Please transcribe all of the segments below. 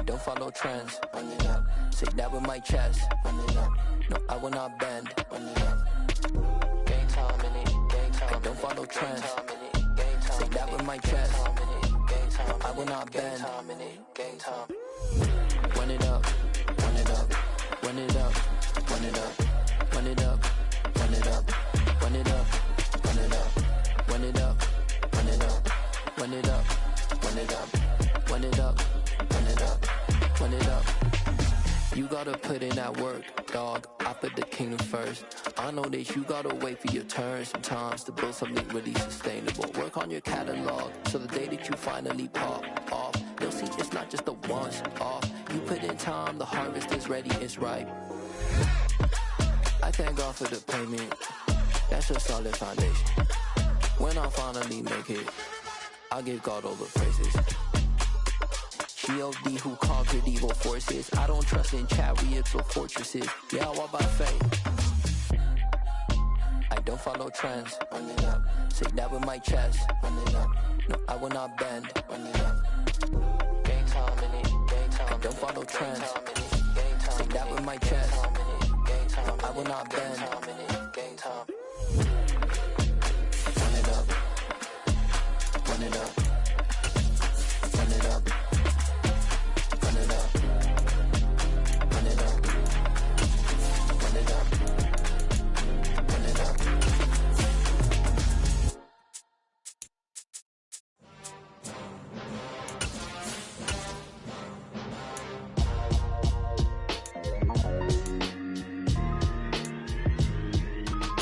don't follow trends. Run it up. Say that with my chest. Run it up. No, I will not bend. Run it up. Game time in it. Game time. I don't follow trends. Say that with my chest. No, I will not bend. Game time. Run it up. Run it up. Run it up. Run it up. Run it up. Run it up. Run it up. Run it up. Run it up. Run it up. Run it up. Run it up. Run it up. Run it up. Run it up. You gotta put in that work, dog. I put the kingdom first. I know that you gotta wait for your turn sometimes to build something really sustainable. Work on your catalog, so the day that you finally pop off, you'll see it's not just a once off. You put in time, the harvest is ready, it's ripe. I thank God for the payment. That's a solid foundation. When I finally make it, I'll give God all the praises. G.O.D. who conquered evil forces. I don't trust in chariots or fortresses. Yeah, I walk by faith. I don't follow trends. Run it up. Say that with my chest. Run it up. No, I will not bend. Run it up. Game time in it. Game time. I don't follow trends. Say that with my chest. No, I will not bend. Game time. Run it up. Run it up. Run it up. Run it up. Run it up. Run it up. Run it up.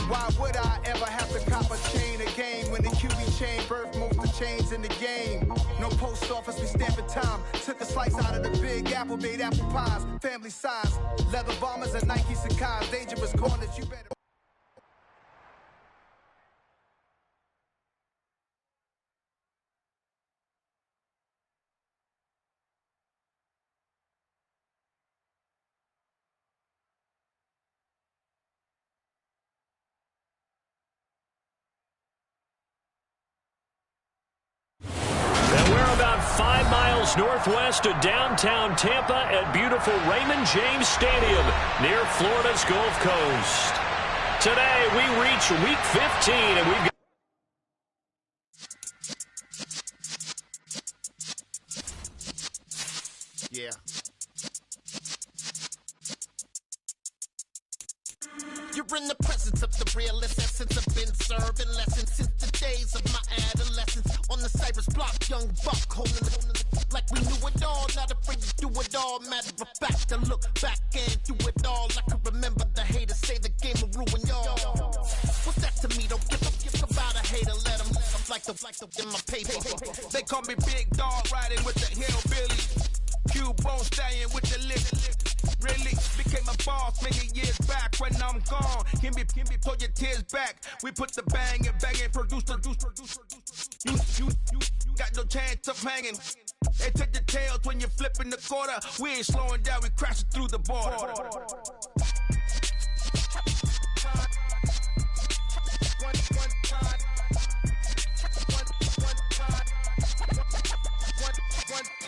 Why would I ever have to cop a chain again when the QB chain birthed most of the chains in the game? No post office, we stamping time. Took a slice out of the big apple, made apple pies. Family size, leather bombers and Nike Sacai's. Dangerous corners, you better. About 5 miles northwest of downtown Tampa at beautiful Raymond James Stadium near Florida's Gulf Coast. Today we reach week 15 and we've got You're in the presence of the realest essence. I've been serving lessons since the days of my adolescence. On the Cypress block, young buck holding it like we knew it all. Not afraid to do it all. Matter of fact, to look back and do it all. I can remember the haters say the game will ruin y'all. What's that to me? Don't give about a hater. Let them like the in my paper. They call me Big Dog, riding with the hillbilly. Q-Bone staying with the lift. Really became a boss many years back. When I'm gone, can be pull your tears back. We put the bang and produce. You got no chance of hanging. They take the tails when you're flipping the quarter. We ain't slowing down, we crashing through the border.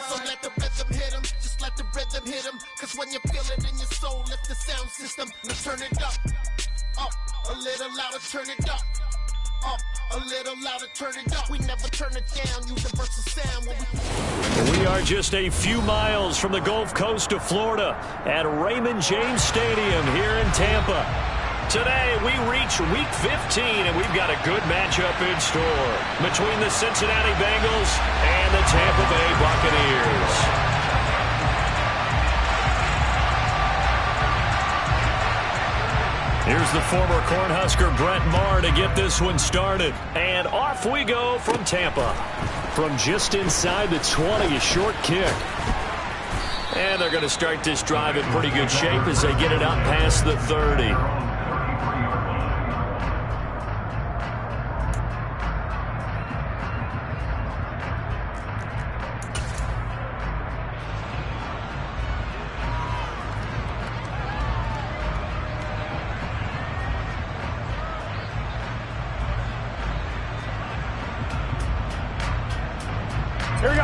So let the rhythm hit him, just let the rhythm hit him. Cause when you feel it in your soul, lift the sound system. Now turn it up, a little louder, turn it up, a little louder, turn it up. We never turn it down, universal sound. We are just a few miles from the Gulf Coast of Florida at Raymond James Stadium here in Tampa. Today, we reach week 15, and we've got a good matchup in store between the Cincinnati Bengals and the Tampa Bay Buccaneers. Here's the former Cornhusker Brett Maher to get this one started. And off we go from Tampa. From just inside the 20, a short kick. And they're going to start this drive in pretty good shape as they get it out past the 30.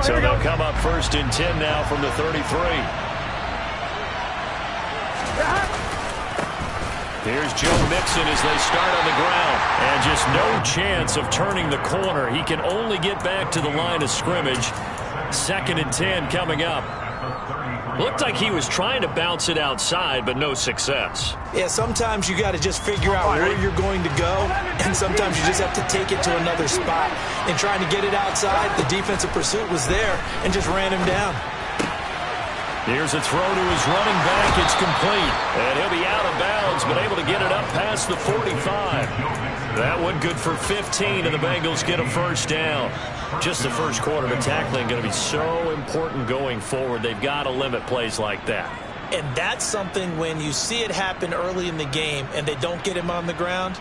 So they'll come up 1st and 10 now from the 33. Here's Joe Mixon as they start on the ground. And just no chance of turning the corner. He can only get back to the line of scrimmage. 2nd and 10 coming up. Looked like he was trying to bounce it outside, but no success. Yeah, sometimes you got to just figure out where you're going to go, and sometimes you just have to take it to another spot. And trying to get it outside, the defensive pursuit was there and just ran him down. Here's a throw to his running back. It's complete. And he'll be out of bounds, but able to get it up past the 45. That one good for 15, and the Bengals get a 1st down. Just the first quarter, but tackling going to be so important going forward. They've got to limit plays like that. And that's something when you see it happen early in the game and they don't get him on the ground,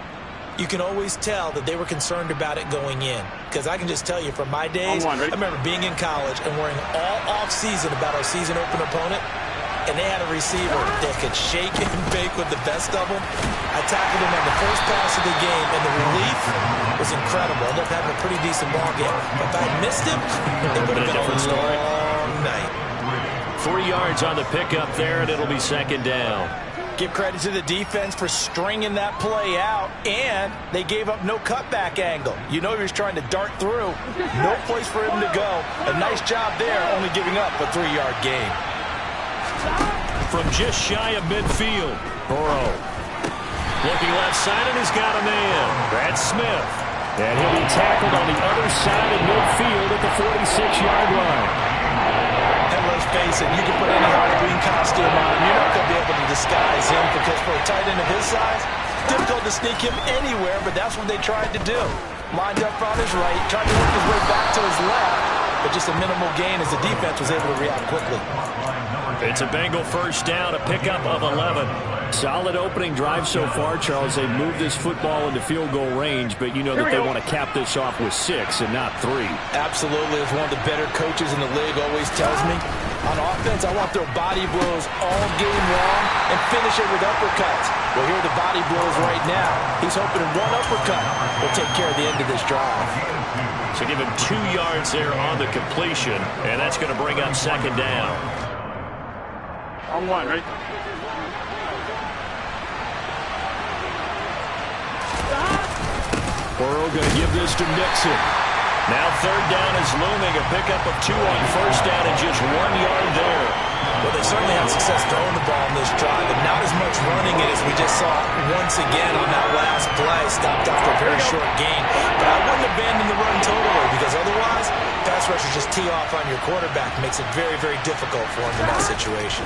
you can always tell that they were concerned about it going in. Because I can just tell you from my days, I remember being in college and worrying all off-season about our season open opponent, and they had a receiver that could shake and bake with the best of them. I tackled him on the first pass of the game, and the relief was incredible. I ended up having a pretty decent ball game. But if I had missed him, it would have been a long night. 3 yards on the pickup there, and it'll be 2nd down. Give credit to the defense for stringing that play out, and they gave up no cutback angle. You know he was trying to dart through. No place for him to go. A nice job there, only giving up a 3-yard gain. From just shy of midfield, Burrow. Looking left side, and he's got a man. That's Smith. And he'll be tackled on the other side of midfield at the 46-yard line. And let's face it, you can put any Halloween costume on him. You're not going to be able to disguise him because for a tight end of his size, difficult to sneak him anywhere, but that's what they tried to do. Lined up on his right, tried to work his way back to his left, but just a minimal gain as the defense was able to react quickly. It's a Bengal 1st down, a pickup of 11. Solid opening drive so far, Charles. They've moved this football into field goal range, but you know that they want to cap this off with 6 and not 3. Absolutely. As one of the better coaches in the league always tells me, on offense, I want their body blows all game long and finish it with uppercuts. Well, here are the body blows right now. He's hoping one uppercut will take care of the end of this drive. So give him 2 yards there on the completion, and that's going to bring up 2nd down. On 1, right? Burrow going to give this to Mixon. Now 3rd down is looming. A pickup of 2 on 1st down and just 1 yard there. Well, they certainly had success throwing the ball on this drive, and not as much running it as we just saw once again on that last play. Stopped after a very short gain. But I wouldn't abandon the run totally, because otherwise, pass rushers just tee off on your quarterback. Makes it very, very difficult for him in that situation.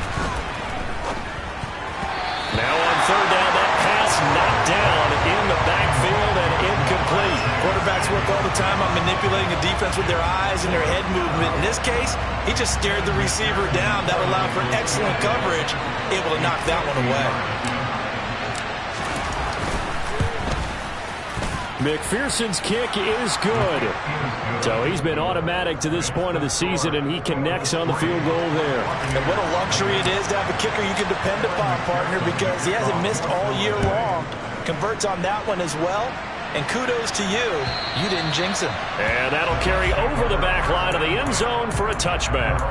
Now on 3rd down, that pass knocked down in the backfield and incomplete. Quarterbacks work all the time on manipulating the defense with their eyes and their head movement. In this case, he just stared the receiver down. That allowed for excellent coverage, able to knock that one away. McPherson's kick is good. So he's been automatic to this point of the season, and he connects on the field goal there. And what a luxury it is to have a kicker you can depend upon, partner, because he hasn't missed all year long. Converts on that one as well. And kudos to you. You didn't jinx him. And that'll carry over the back line of the end zone for a touchback.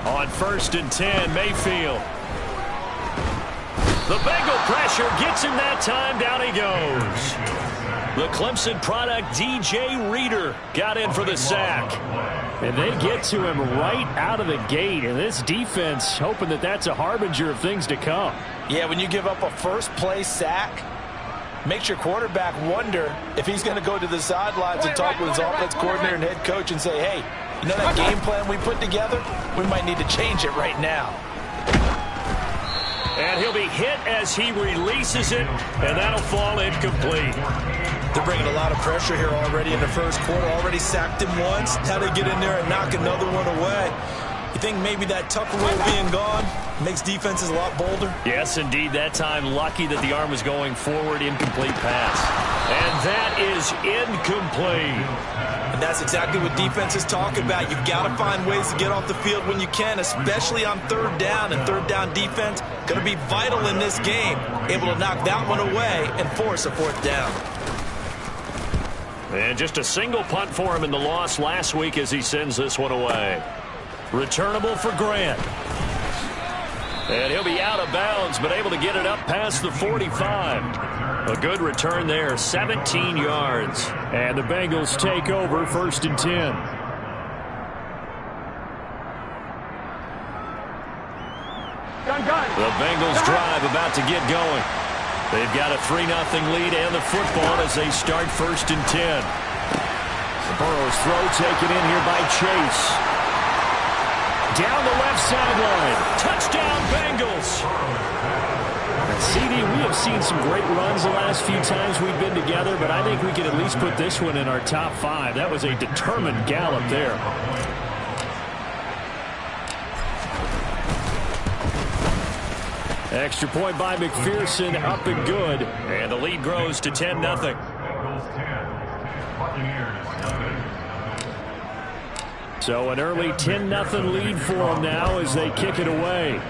On 1st and 10, Mayfield. The Bengal pressure gets him that time. Down he goes. The Clemson product, DJ Reader, got in for the sack. And they get to him right out of the gate. And this defense hoping that that's a harbinger of things to come. Yeah, when you give up a first-play sack, makes your quarterback wonder if he's going to go to the sidelines and talk with his offense coordinator and head coach and say, hey, you know that game plan we put together? We might need to change it right now. And he'll be hit as he releases it, and that'll fall incomplete. They're bringing a lot of pressure here already in the first quarter. Already sacked him once. How to get in there and knock another one away. You think maybe that Tucker rule being gone Makes defenses a lot bolder. Yes, indeed. That time, lucky that the arm was going forward. Incomplete pass. And that is incomplete. And that's exactly what defenses talk about. You've got to find ways to get off the field when you can, especially on third down. And third down defense going to be vital in this game. Able to knock that one away and force a fourth down. And just a single punt for him in the loss last week as he sends this one away. Returnable for Grant. And he'll be out of bounds, but able to get it up past the 45. A good return there, 17 yards. And the Bengals take over 1st and 10. The Bengals drive about to get going. They've got a 3-0 lead and the football as they start 1st and 10. Burrow's throw taken in here by Chase. Down the left sideline. Touchdown, Bengals. CD, we have seen some great runs the last few times we've been together, but I think we can at least put this one in our top 5. That was a determined gallop there. Extra point by McPherson, up and good. And the lead grows to 10-0. So an early 10-0 lead for them now as they kick it away.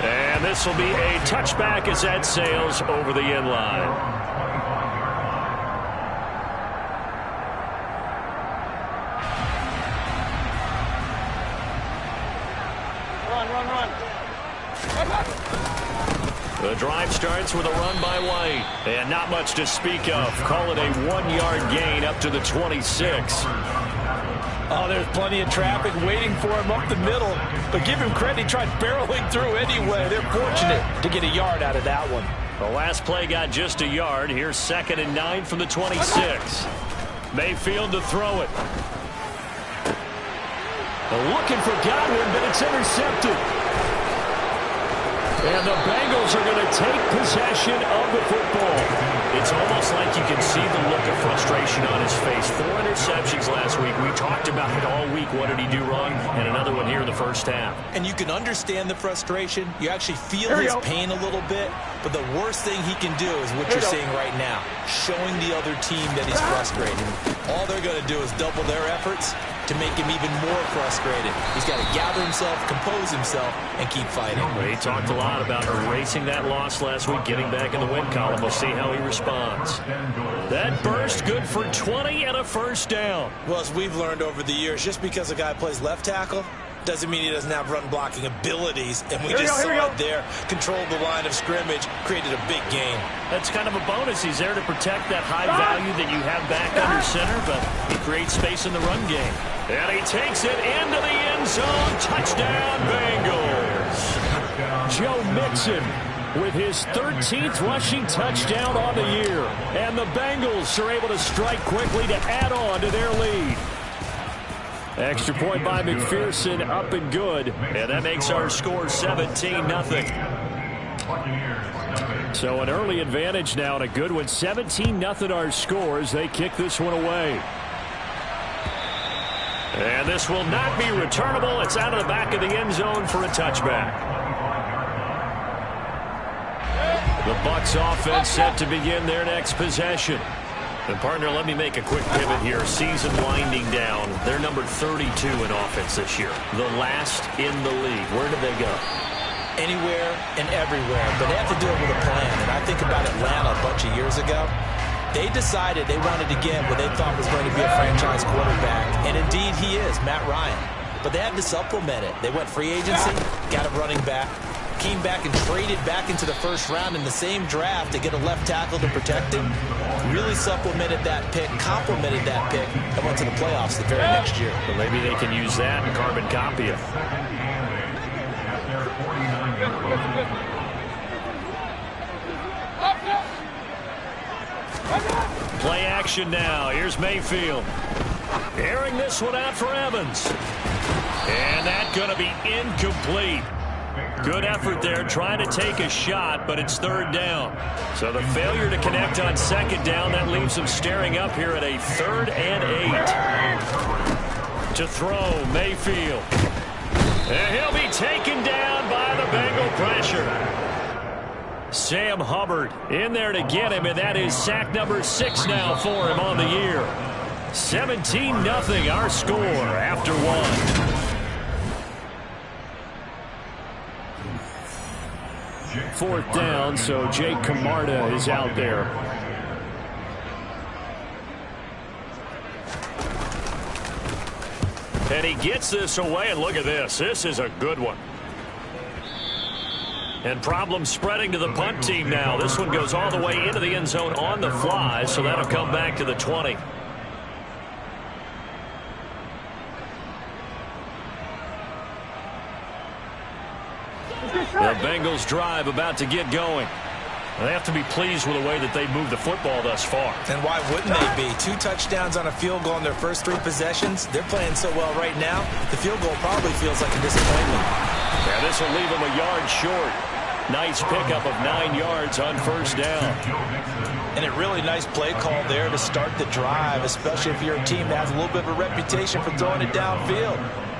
And this will be a touchback as that sails over the end line. Run. The drive starts with a run by White. And not much to speak of. Call it a 1-yard gain up to the 26. Oh, there's plenty of traffic waiting for him up the middle. But give him credit, he tried barreling through anyway. They're fortunate to get a yard out of that one. The last play got just a yard. Here's 2nd and 9 from the 26. Mayfield to throw it. They're looking for Godwin, but it's intercepted. And the Bengals are going to take possession of the football. It's almost like you can see the look of frustration on his face. 4 interceptions last week. We talked about it all week. What did he do wrong? And another one here in the first half. And you can understand the frustration. You actually feel his pain a little bit. But the worst thing he can do is what you're seeing right now, showing the other team that he's frustrated. All they're going to do is double their efforts to make him even more frustrated. He's got to gather himself, compose himself, and keep fighting. Well, he talked a lot about erasing that loss last week, getting back in the win column. We'll see how he responds. That burst good for 20 and a first down. Well, as we've learned over the years, just because a guy plays left tackle doesn't mean he doesn't have run blocking abilities. And we just saw it there. Controlled the line of scrimmage, created a big gain. That's kind of a bonus. He's there to protect that high value that you have back under center, but he creates space in the run game. And he takes it into the end zone. Touchdown, Bengals. Joe Mixon with his 13th rushing touchdown on the year. And the Bengals are able to strike quickly to add on to their lead. Extra point by McPherson, up and good. And that makes our score 17-0. So an early advantage now and a good one. 17-0 our score as they kick this one away. And this will not be returnable. It's out of the back of the end zone for a touchback. The Bucs offense set to begin their next possession. And partner, let me make a quick pivot here. Season winding down. They're number 32 in offense this year. The last in the league. Where did they go? Anywhere and everywhere. But they have to do it with a plan. And I think about Atlanta a bunch of years ago. They decided they wanted to get what they thought was going to be a franchise quarterback. And indeed he is, Matt Ryan. But they had to supplement it. They went free agency, got a running back, came back and traded back into the first round in the same draft to get a left tackle to protect him. Really supplemented that pick, complemented that pick, and went to the playoffs the very next year. Well, maybe they can use that and carbon copy it. Play action now. Here's Mayfield. Airing this one out for Evans. And that's going to be incomplete. Good effort there, trying to take a shot, but it's third down. So the failure to connect on second down, that leaves them staring up here at a 3rd and 8. To throw, Mayfield. And he'll be taken down by the Bengal pressure. Sam Hubbard in there to get him, and that is sack number 6 now for him on the year. 17-0 our score after 1. Fourth down, so Jake Camarda is out there. And he gets this away, and look at this. This is a good one. And problems spreading to the punt team now. This one goes all the way into the end zone on the fly, so that'll come back to the 20. The Bengals drive about to get going. They have to be pleased with the way that they moved the football thus far. And why wouldn't they be? 2 touchdowns on a field goal in their first 3 possessions. They're playing so well right now, the field goal probably feels like a disappointment. Yeah, this will leave them a yard short. Nice pickup of 9 yards on first down. And a really nice play call there to start the drive, especially if you're a team that has a little bit of a reputation for throwing it downfield.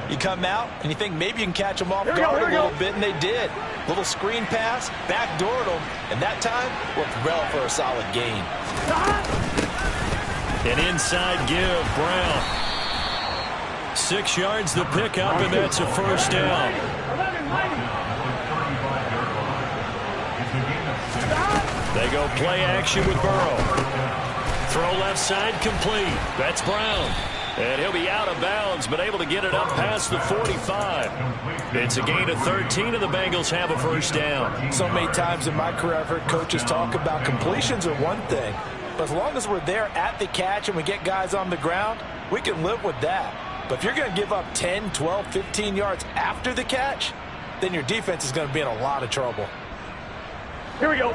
You come out, and you think maybe you can catch them off guard a little bit, and they did. Little screen pass, backdoored them, and that time worked well for a solid gain. An inside give, Brown. 6 yards the pickup, and that's a first down. They go play action with Burrow. Throw left side complete. That's Brown. And he'll be out of bounds, but able to get it up past the 45. It's a gain of 13, and the Bengals have a first down. So many times in my career, I've heard coaches talk about completions are one thing. But as long as we're there at the catch and we get guys on the ground, we can live with that. But if you're going to give up 10, 12, 15 yards after the catch, then your defense is going to be in a lot of trouble. Here we go.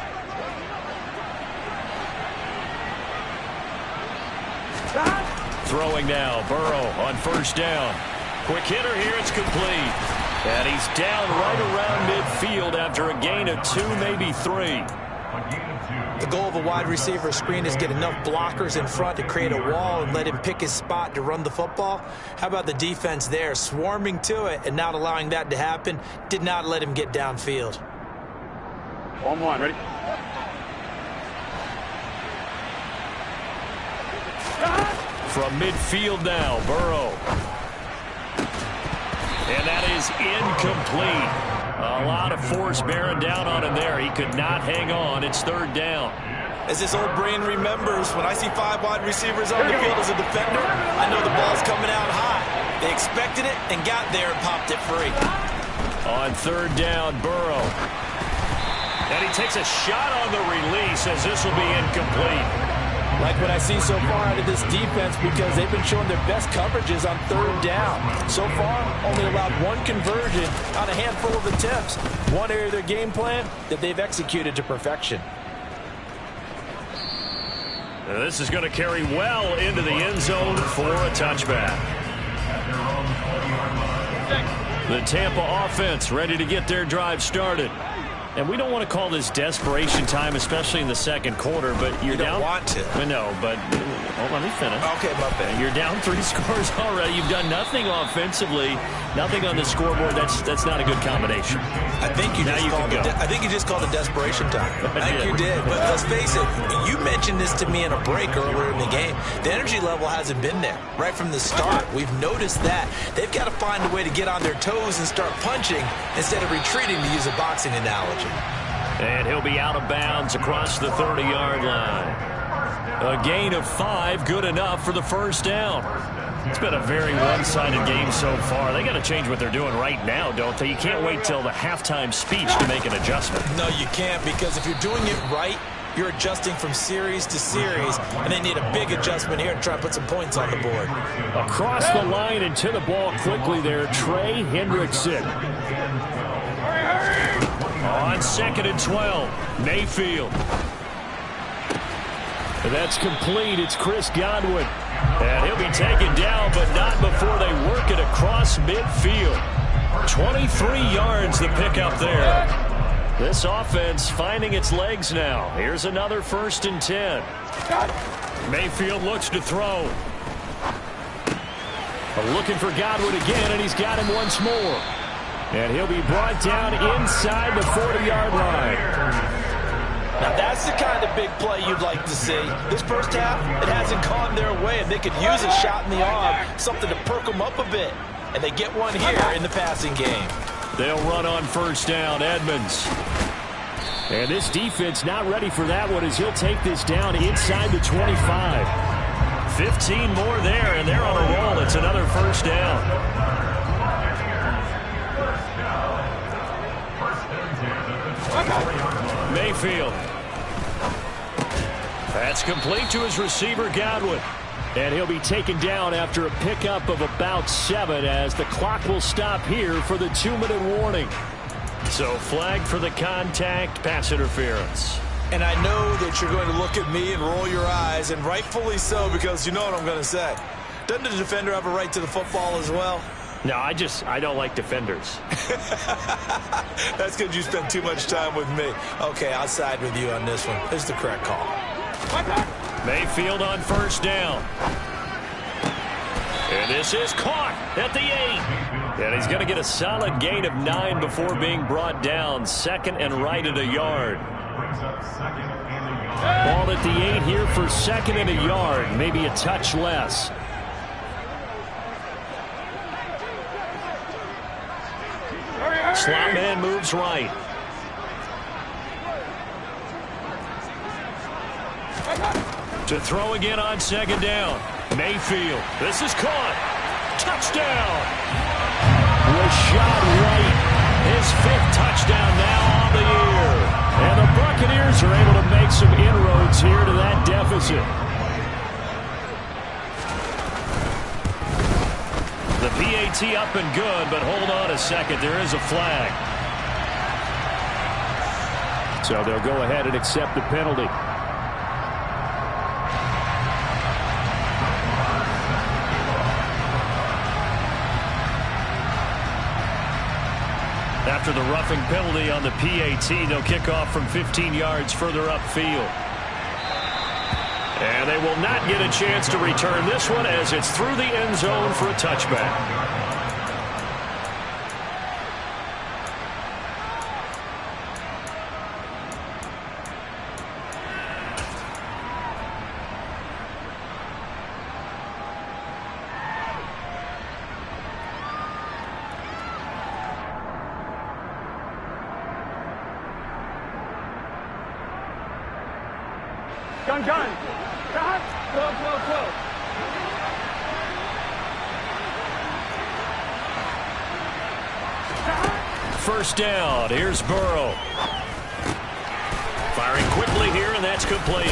Throwing now, Burrow on first down. Quick hitter here, it's complete. And he's down right around midfield after a gain of 2, maybe 3. The goal of a wide receiver screen is get enough blockers in front to create a wall and let him pick his spot to run the football. How about the defense there, swarming to it and not allowing that to happen? Did not let him get downfield. On one, ready? From midfield now, Burrow. And that is incomplete. A lot of force bearing down on him there. He could not hang on. It's third down. As this old brain remembers, when I see 5 wide receivers on the field as a defender, I know the ball's coming out high. They expected it and got there and popped it free. On third down, Burrow. And he takes a shot on the release as this will be incomplete. Like what I see so far out of this defense, because they've been showing their best coverages on third down. So far, only allowed 1 conversion on a handful of attempts. One area of their game plan that they've executed to perfection. Now this is going to carry well into the end zone for a touchback. The Tampa offense ready to get their drive started. And we don't want to call this desperation time, especially in the second quarter, but you're down. You don't want to. No, but let me finish. Okay, my bad. You're down 3 scores already. You've done nothing offensively, nothing on the scoreboard. That's not a good combination. I think you just called it desperation time. I think you did. But let's face it, you mentioned this to me in a break earlier in the game. The energy level hasn't been there right from the start. We've noticed that. They've got to find a way to get on their toes and start punching instead of retreating, to use a boxing analogy. And he'll be out of bounds across the 30-yard line. A gain of 5, good enough for the first down. It's been a very one-sided game so far. They got to change what they're doing right now, don't they? You can't wait till the halftime speech to make an adjustment. No, you can't, because if you're doing it right, you're adjusting from series to series, and they need a big adjustment here to try to put some points on the board. Across the line and to the ball quickly there, Trey Hendrickson. On 2nd and 12, Mayfield. That's complete. It's Chris Godwin. And he'll be taken down, but not before they work it across midfield. 23 yards the pickup there. This offense finding its legs now. Here's another 1st and 10. Mayfield looks to throw. Looking for Godwin again, and he's got him once more. And he'll be brought down inside the 40-yard line. Now, that's the kind of big play you'd like to see. This first half, it hasn't gone their way, and they could use a shot in the arm, something to perk them up a bit. And they get one here in the passing game. They'll run on first down, Edmonds. And this defense not ready for that one as he'll take this down inside the 25. 15 more there, and they're on a roll. It's another first down. Mayfield. That's complete to his receiver, Godwin. And he'll be taken down after a pickup of about 7 as the clock will stop here for the 2-minute warning. So flag for the contact, pass interference. And I know that you're going to look at me and roll your eyes, and rightfully so, because you know what I'm going to say. Doesn't the defender have a right to the football as well? No, I don't like defenders. That's because you spend too much time with me. Okay, I'll side with you on this one. It's the correct call. Mayfield on first down. And this is caught at the 8. And he's going to get a solid gain of 9 before being brought down. Second and right at a yard. Ball at the 8 here for second and a yard. Maybe a touch less. Slot man moves right. To throw again on second down. Mayfield. This is caught. Touchdown. Rashad White. His 5th touchdown now on the year. And the Buccaneers are able to make some inroads here to that deficit. The PAT up and good, but hold on a second. There is a flag. So they'll go ahead and accept the penalty. After the roughing penalty on the PAT, they'll kick off from 15 yards further upfield. And they will not get a chance to return this one as it's through the end zone for a touchback. Gun. Close. First down. Here's Burrow. Firing quickly here, and that's complete.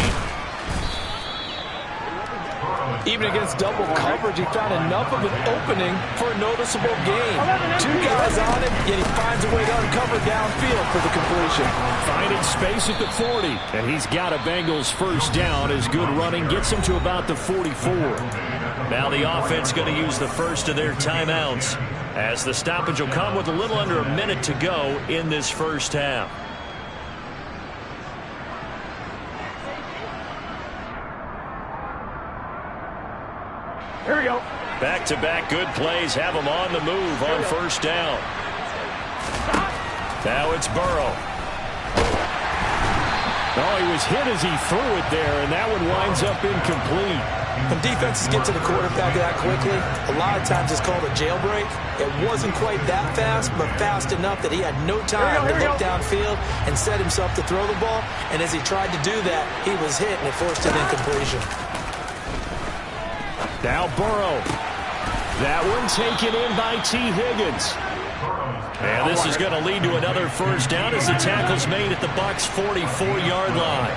Even against double coverage, he found enough of an opening for a noticeable gain. 2 guys on him, yet he finds a way to uncover downfield for the completion. Finding space at the 40, and he's got a Bengals first down as good running gets him to about the 44. Now the offense going to use the first of their timeouts as the stoppage will come with a little under a minute to go in this first half. Here we go. Back-to-back good plays have him on the move on first down. Now it's Burrow. Oh, he was hit as he threw it there, and that one winds up incomplete. When defenses get to the quarterback that quickly, a lot of times it's called a jailbreak. It wasn't quite that fast, but fast enough that he had no time to look downfield and set himself to throw the ball. And as he tried to do that, he was hit, and it forced an incompletion. Now Burrow. That one taken in by T. Higgins. And this is going to lead to another first down as the tackle's made at the Bucs' 44-yard line.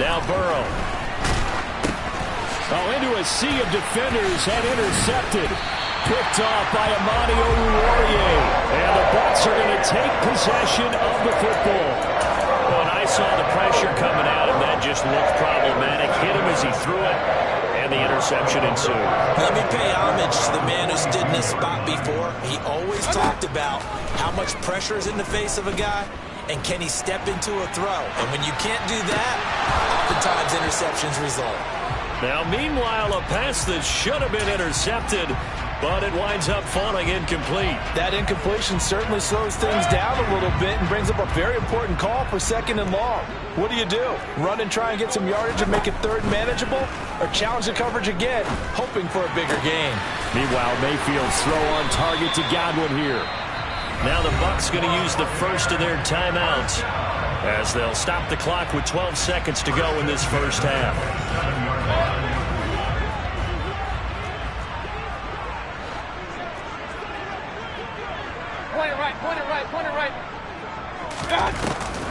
Now Burrow. Into a sea of defenders and intercepted. Picked off by Amani Oruwariye. And the Bucs are going to take possession of the football. When I saw the pressure coming at him, that just looked problematic. Hit him as he threw it, and the interception ensued. Let me pay homage to the man who stood in this spot before. He always talked about how much pressure is in the face of a guy, and can he step into a throw. And when you can't do that, oftentimes interceptions result. Now, meanwhile, a pass that should have been intercepted, but it winds up falling incomplete. That incompletion certainly slows things down a little bit and brings up a very important call for 2nd and long. What do you do? Run and try and get some yardage and make it 3rd manageable? Or challenge the coverage again, hoping for a bigger gain? Meanwhile, Mayfield's throw on target to Godwin here. Now the Bucs going to use the first of their timeouts as they'll stop the clock with 12 seconds to go in this first half. Point it right, point it right, point it right.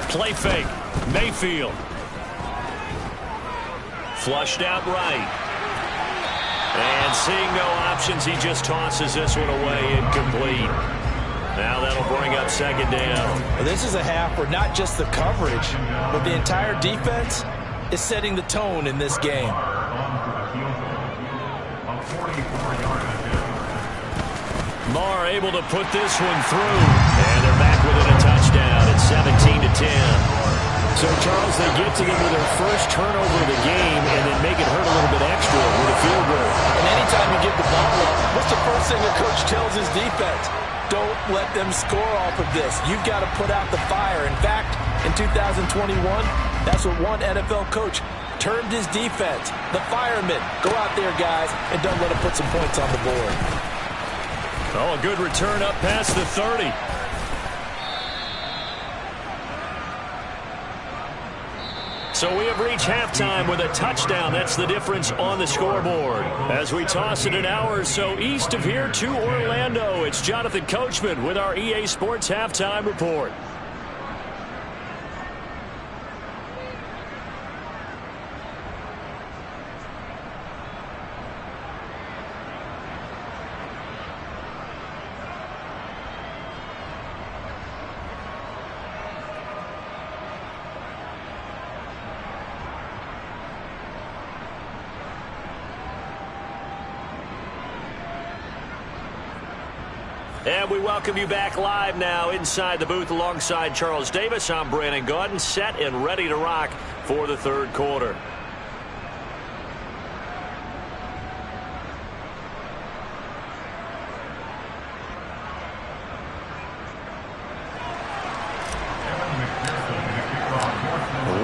Play fake. Mayfield. Flushed out right. And seeing no options, he just tosses this one away incomplete. Now that'll bring up 2nd down. Well, this is a half where not just the coverage, but the entire defense is setting the tone in this game. Marr able to put this one through. And they're back within a touchdown. It's 17-10. So, Charles, they get to them with their first turnover of the game and then make it hurt a little bit extra with a field goal. And anytime you give the ball up, what's the first thing a coach tells his defense? Don't let them score off of this. You've got to put out the fire. In fact, in 2021, that's what one NFL coach termed his defense. The firemen. Go out there, guys, and don't let them put some points on the board. Oh, a good return up past the 30. So we have reached halftime with a touchdown. That's the difference on the scoreboard. As we toss it an hour or so east of here to Orlando, it's Jonathan Coachman with our EA Sports Halftime Report. And we welcome you back live now inside the booth alongside Charles Davis. I'm Brandon Gaudin, set and ready to rock for the 3rd quarter.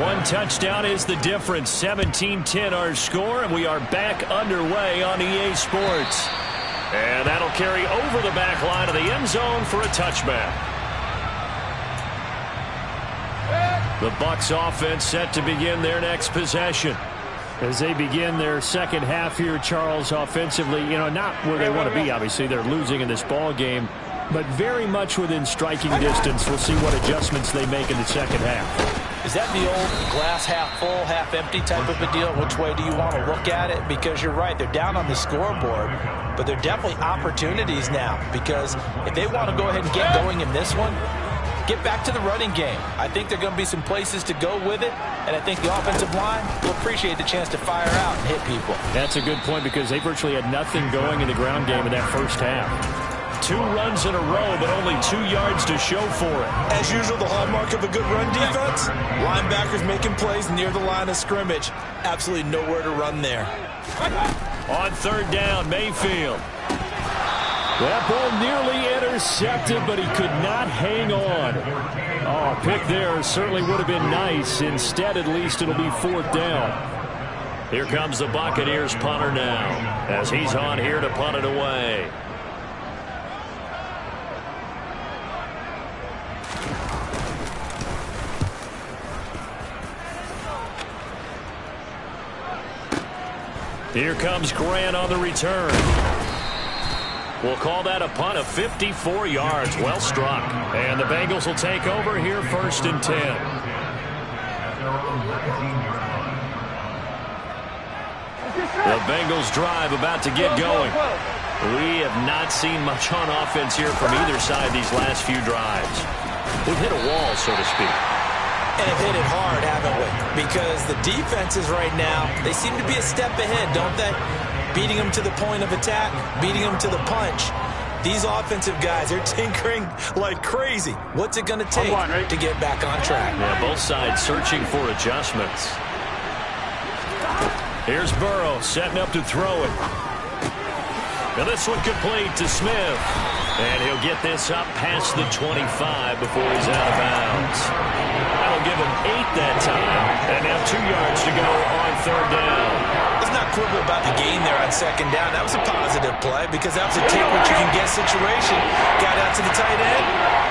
One touchdown is the difference. 17-10 our score, and we are back underway on EA Sports. And that'll carry over the back line of the end zone for a touchback. The Bucs offense set to begin their next possession. As they begin their second half here, Charles, offensively, not where they want to be, obviously. They're losing in this ball game, but very much within striking distance. We'll see what adjustments they make in the second half. Is that the old glass half full, half empty type of a deal? Which way do you want to look at it? Because you're right, they're down on the scoreboard, but they're definitely opportunities now, because if they want to go ahead and get going in this one, get back to the running game. I think there are going to be some places to go with it, and I think the offensive line will appreciate the chance to fire out and hit people. That's a good point, because they virtually had nothing going in the ground game in that first half. 2 runs in a row, but only 2 yards to show for it. As usual, the hallmark of a good run defense, linebackers making plays near the line of scrimmage. Absolutely nowhere to run there. On 3rd down, Mayfield. That ball nearly intercepted, but he could not hang on. Oh, a pick there certainly would have been nice. Instead, at least, it'll be 4th down. Here comes the Buccaneers punter now, as he's on here to punt it away. Here comes Grant on the return. We'll call that a punt of 54 yards. Well struck. And the Bengals will take over here 1st and 10. The Bengals drive about to get going. We have not seen much on offense here from either side these last few drives. We've hit a wall, so to speak. And have hit it hard, haven't we? Because the defenses right now, they seem to be a step ahead, don't they? Beating them to the point of attack, beating them to the punch. These offensive guys, they're tinkering like crazy. What's it going to take to get back on track? Yeah, both sides searching for adjustments. Here's Burrow setting up to throw it. And this one complete to Smith. And he'll get this up past the 25 before he's out of bounds. That'll give him 8 that time. And now 2 yards to go on 3rd down. Let's not quibble about the gain there on 2nd down. That was a positive play because that was a take-what-you-can-get situation. Got out to the tight end.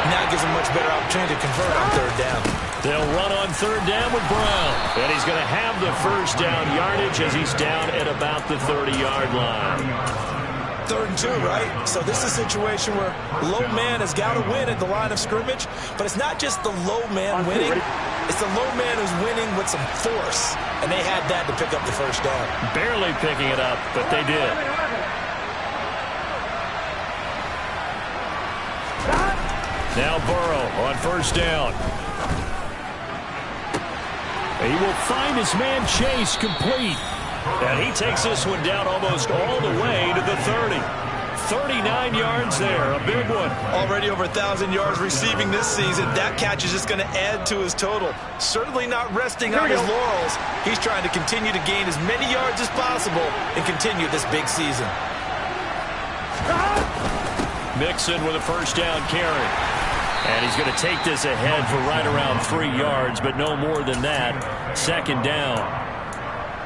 Now it gives him much better opportunity to convert on 3rd down. They'll run on 3rd down with Brown. And he's going to have the 1st down yardage as he's down at about the 30-yard line. 3rd and 2, right? So this is a situation where low man has got to win at the line of scrimmage, but it's not just the low man winning. It's the low man who's winning with some force, and they had that to pick up the 1st down. Barely picking it up, but they did. Now Burrow on 1st down. He will find his man Chase complete. And he takes this one down almost all the way to the 30. 39 yards there, a big one. Already over 1,000 yards receiving this season. That catch is just going to add to his total. Certainly not resting on his laurels. He's trying to continue to gain as many yards as possible and continue this big season. Mixon with a 1st down carry. And he's going to take this ahead for right around 3 yards, but no more than that. 2nd down.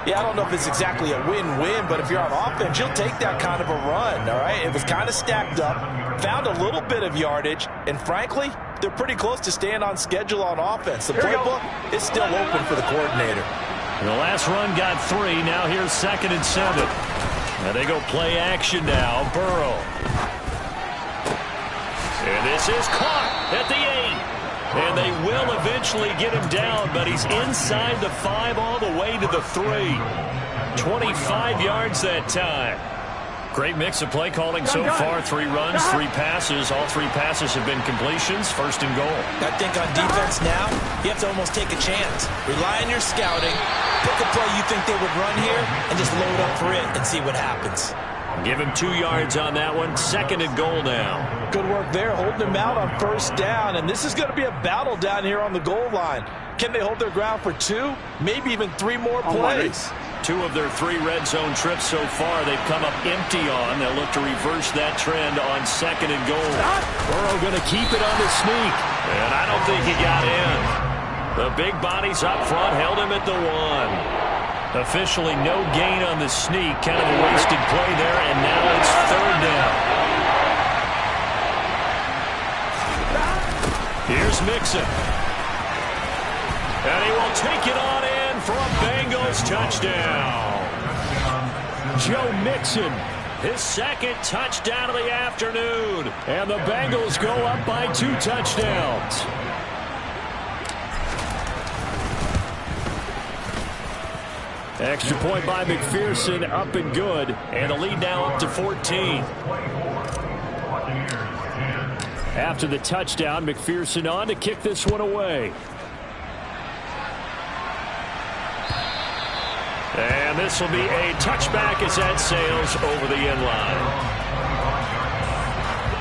Yeah, I don't know if it's exactly a win-win, but if you're on offense, you'll take that kind of a run, all right? It was kind of stacked up, found a little bit of yardage, and frankly, they're pretty close to staying on schedule on offense. The playbook is still open for the coordinator. And the last run got 3. Now here's 2nd and 7. And they go play action now. Burrow. And this is caught at the 8. And they will eventually get him down, but he's inside the 5 all the way to the 3. 25 yards that time. Great mix of play calling so far. 3 runs, 3 passes. All 3 passes have been completions. 1st and goal. I think on defense now, you have to almost take a chance. Rely on your scouting. Pick a play you think they would run here and just load up for it and see what happens. Give him 2 yards on that one. 2nd and goal now. Good work there, holding him out on 1st down. And this is going to be a battle down here on the goal line. Can they hold their ground for 2, maybe even 3 more plays? 2 of their 3 red zone trips so far they've come up empty on. They'll look to reverse that trend on 2nd and goal. Burrow going to keep it on the sneak. And I don't think he got in. The big bodies up front held him at the 1. Officially no gain on the sneak. Kind of a wasted play there, and now it's 3rd down. Here's Mixon. And he will take it on in for a Bengals touchdown. Joe Mixon, his 2nd touchdown of the afternoon. And the Bengals go up by 2 touchdowns. Extra point by McPherson, up and good. And the lead now up to 14. After the touchdown, McPherson on to kick this one away. And this will be a touchback as that sails over the end line.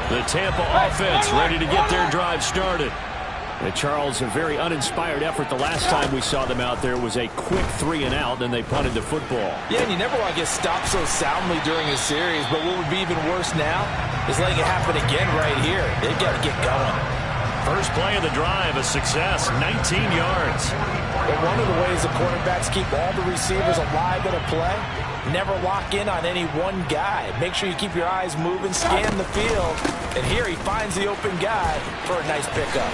The Tampa offense ready to get their drive started. And Charles, a very uninspired effort. The last time we saw them out there was a quick 3 and out, and they punted the football. Yeah, and you never want to get stopped so soundly during a series, but what would be even worse now is letting it happen again right here. They've got to get going. First play of the drive, a success, 19 yards. But one of the ways the quarterbacks keep all the receivers alive in a play, never lock in on any one guy. Make sure you keep your eyes moving, scan the field, and here he finds the open guy for a nice pickup.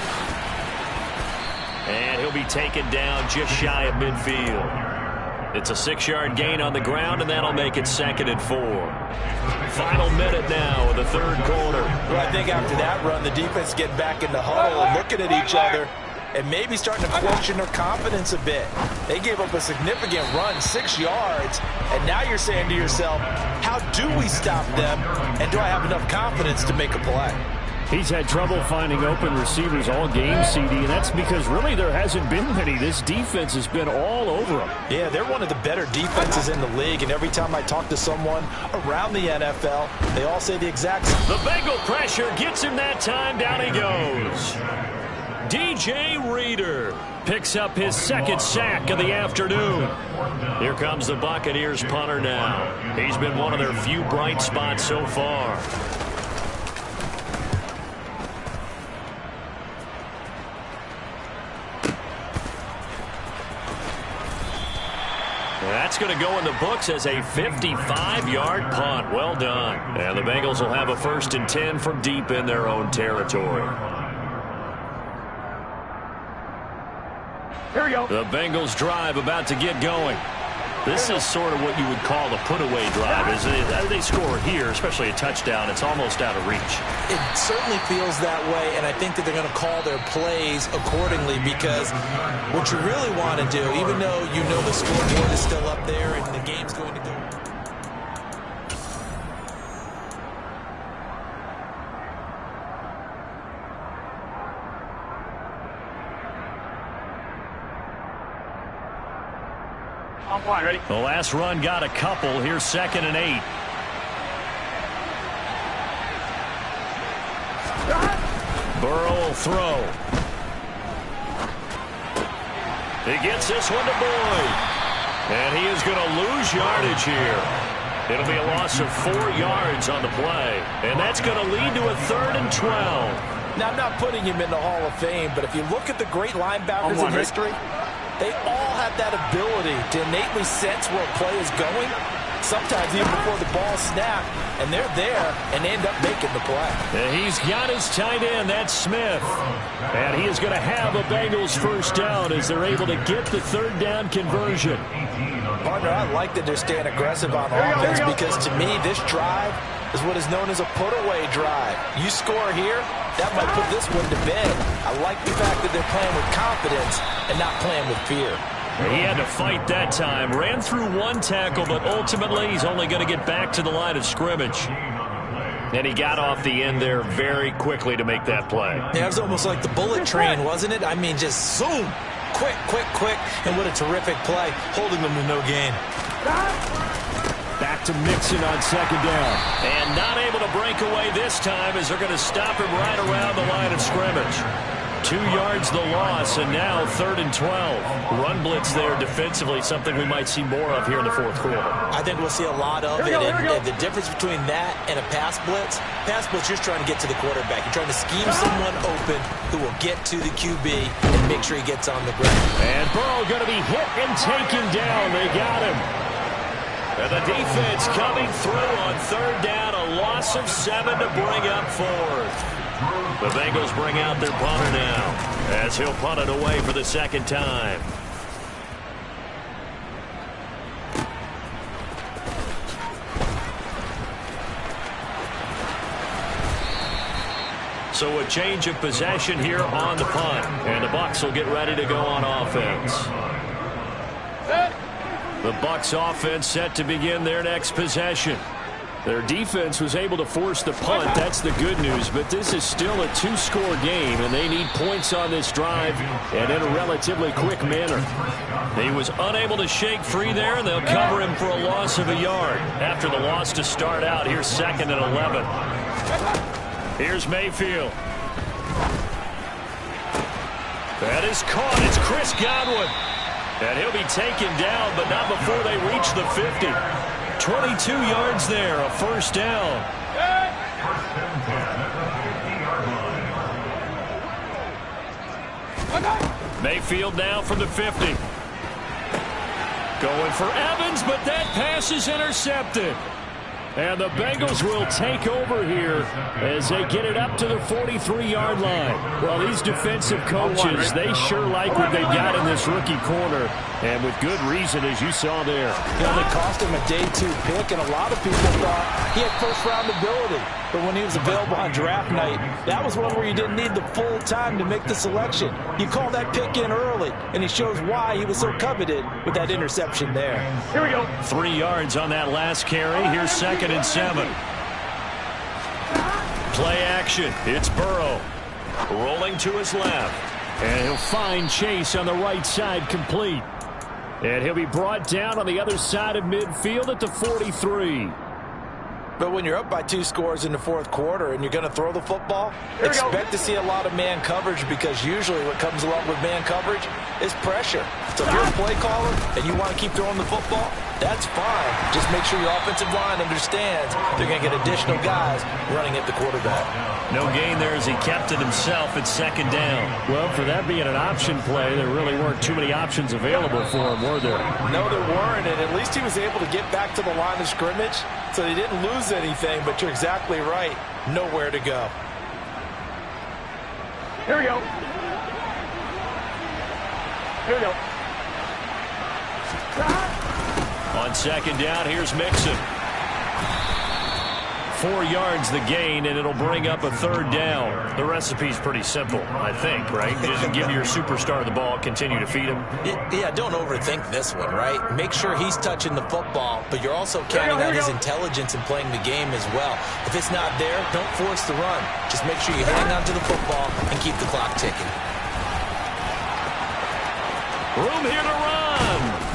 And he'll be taken down just shy of midfield. It's a 6-yard gain on the ground, and that'll make it 2nd and 4. Final minute now of the 3rd quarter. Well, I think after that run, the defense getting back in the huddle and looking at each other and maybe starting to question their confidence a bit. They gave up a significant run, 6 yards, and now you're saying to yourself, how do we stop them, and do I have enough confidence to make a play? He's had trouble finding open receivers all game, CD, and that's because really there hasn't been many. This defense has been all over them. Yeah, they're one of the better defenses in the league, and every time I talk to someone around the NFL, they all say the exact same. The Bengal pressure gets him that time. Down he goes. DJ Reader picks up his second sack of the afternoon. Here comes the Buccaneers punter now. He's been one of their few bright spots so far. That's going to go in the books as a 55-yard punt. Well done. And the Bengals will have a 1st and 10 from deep in their own territory. Here we go. The Bengals drive about to get going. This is sort of what you would call the put-away drive. As they score here, especially a touchdown, it's almost out of reach. It certainly feels that way, and I think that they're going to call their plays accordingly, because what you really want to do, even though you know the scoreboard is still up there and the game's going to go. I'm fine, ready? The last run got a couple. Here's 2nd and 8. Burrow will throw. He gets this one to Boyd. And he is going to lose yardage here. It'll be a loss of 4 yards on the play. And that's going to lead to a 3rd and 12. Now, I'm not putting him in the Hall of Fame, but if you look at the great linebackers in history, they all have that ability to innately sense where a play is going, sometimes even before the ball snapped, and they're there and end up making the play. And he's got his tight end, that's Smith. And he is going to have a Bengals 1st down as they're able to get the 3rd down conversion. Partner, I like that they're staying aggressive on offense, because to me, this drive is what is known as a put-away drive. You score here, that might put this one to bed. I like the fact that they're playing with confidence and not playing with fear. He had to fight that time. Ran through 1 tackle, but ultimately he's only going to get back to the line of scrimmage. And he got off the end there very quickly to make that play. Yeah, it was almost like the bullet train, wasn't it? I mean, just zoom. Quick, quick, quick. And what a terrific play, holding them to no gain. Back to Mixon on 2nd down. And not able to break away this time, as they're going to stop him right around the line of scrimmage. 2 yards the loss, and now 3rd and 12. Run blitz there defensively, something we might see more of here in the 4th quarter. I think we'll see a lot of it. And the difference between that and a pass blitz, you're just trying to get to the quarterback. You're trying to scheme someone open who will get to the QB and make sure he gets on the ground. And Burrow going to be hit and taken down. They got him. And the defense coming through on 3rd down, a loss of 7 to bring up 4th. The Bengals bring out their punter now, as he'll punt it away for the 2nd time. So a change of possession here on the punt, and the Bucs will get ready to go on offense. The Bucs offense set to begin their next possession. Their defense was able to force the punt. That's the good news, but this is still a 2-score game, and they need points on this drive and in a relatively quick manner. He was unable to shake free there, and they'll cover him for a loss of a yard. After the loss to start out, here's 2nd and 11. Here's Mayfield. That is caught. It's Chris Godwin. And he'll be taken down, but not before they reach the 50. 22 yards there, a 1st down. Mayfield now from the 50. Going for Evans, but that pass is intercepted. And the Bengals will take over here as they get it up to the 43-yard line. Well, these defensive coaches, they sure like what they've got in this rookie corner, and with good reason, as you saw there. You know, they cost him a day 2 pick, and a lot of people thought he had 1st-round ability. But when he was available on draft night, that was one where you didn't need the full time to make the selection. You call that pick in early, and he shows why he was so coveted with that interception there. Here we go. 3 yards on that last carry. Here's 2nd and 7. Play action. It's Burrow. Rolling to his left. And he'll find Chase on the right side complete. And he'll be brought down on the other side of midfield at the 43. But when you're up by 2 scores in the fourth quarter and you're going to throw the football, expect to see a lot of man coverage, because usually what comes along with man coverage is pressure. So if you're a play caller and you want to keep throwing the football, that's fine. Just make sure your offensive line understands they're going to get additional guys running at the quarterback. No gain there as he kept it himself at second down. Well, for that being an option play, there really weren't too many options available for him, were there? No, there weren't, and at least he was able to get back to the line of scrimmage, so he didn't lose anything, but you're exactly right. Nowhere to go. Here we go. Here we go. On second down, here's Mixon. 4 yards the gain, and it'll bring up a third down. The recipe's pretty simple, I think, right? Just give your superstar the ball, continue to feed him. Yeah, don't overthink this one, right? Make sure he's touching the football, but you're also counting on his intelligence in playing the game as well. If it's not there, don't force the run. Just make sure you hang on to the football and keep the clock ticking. Room here to run.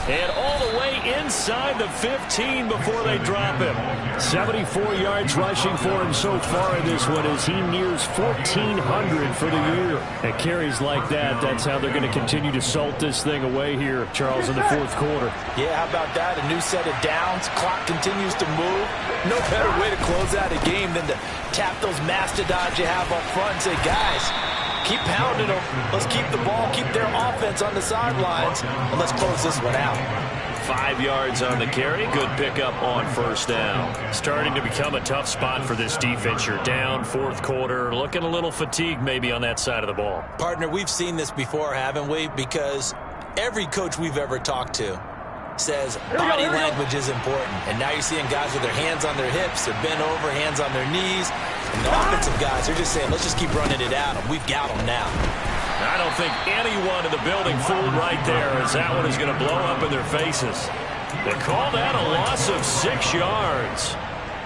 And all the way inside the 15 before they drop him. 74 yards rushing for him so far in this one as he nears 1,400 for the year. And carries like that, that's how they're going to continue to salt this thing away here, Charles, in the fourth quarter. Yeah, how about that? A new set of downs. Clock continues to move. No better way to close out a game than to tap those mastodons you have up front and say, guys, keep pounding them. Let's keep the ball, keep their offense on the sidelines, and let's close this one out. 5 yards on the carry. Good pickup on first down. Starting to become a tough spot for this defense. You're down fourth quarter. Looking a little fatigued maybe on that side of the ball. Partner, we've seen this before, haven't we? Because every coach we've ever talked to says body language is important. And now you're seeing guys with their hands on their hips. They're bent over, hands on their knees. And the offensive guys are just saying, let's just keep running it at them. We've got them now. I don't think anyone in the building fooled right there, as that one is going to blow up in their faces. They call that a loss of 6 yards.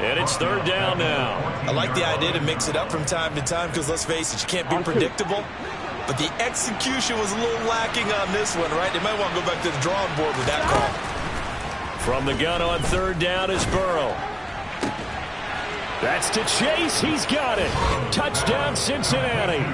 And it's third down now. I like the idea to mix it up from time to time because, let's face it, you can't be predictable. But the execution was a little lacking on this one, right? They might want to go back to the drawing board with that call. From the gun on third down is Burrow. That's to Chase. He's got it. Touchdown, Cincinnati.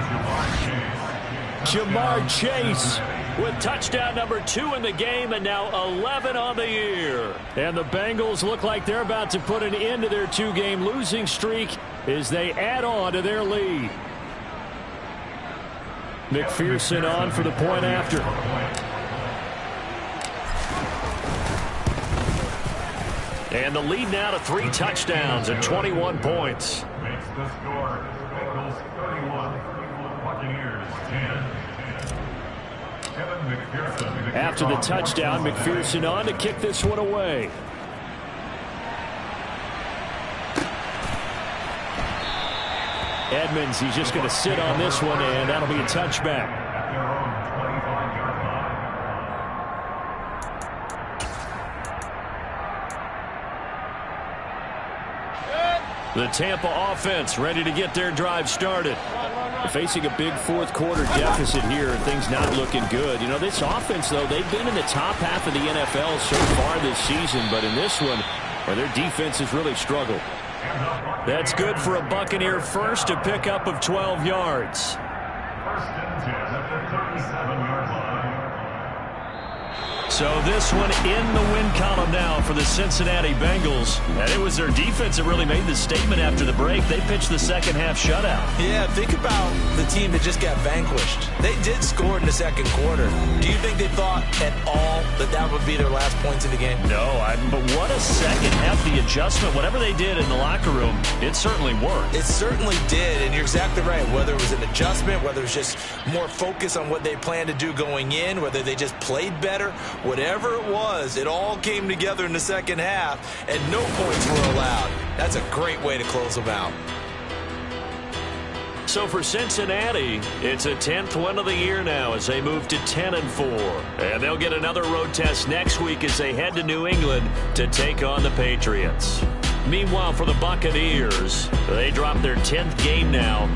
Jamar Chase with touchdown number 2 in the game, and now 11 on the year. And the Bengals look like they're about to put an end to their 2-game losing streak as they add on to their lead. McPherson on for the point after. And the lead now to 3 touchdowns and 21 points. Makes the score. Bengals 31, Buccaneers 10. Kevin McPherson. After the touchdown, McPherson on to kick this one away. Edmonds, he's just going to sit on this one, and that'll be a touchback. The Tampa offense ready to get their drive started. Facing a big fourth quarter deficit here, things not looking good. You know, this offense, though, they've been in the top half of the NFL so far this season, but in this one, well, their defense has really struggled. That's good for a Buccaneer first, a pickup of 12 yards. First and 10 at the 37-yard line. So this one in the win column now for the Cincinnati Bengals. And it was their defense that really made the statement after the break. They pitched the second half shutout. Yeah, think about the team that just got vanquished. They did score in the second quarter. Do you think they thought at all that that would be their last points of the game? No, but what a second half, the adjustment. Whatever they did in the locker room, it certainly worked. It certainly did, and you're exactly right. Whether it was an adjustment, whether it was just more focus on what they planned to do going in, whether they just played better, whatever it was, it all came together in the second half, and no points were allowed. That's a great way to close them out. So for Cincinnati, it's a 10th win of the year now as they move to 10-4. And they'll get another road test next week as they head to New England to take on the Patriots. Meanwhile, for the Buccaneers, they drop their 10th game now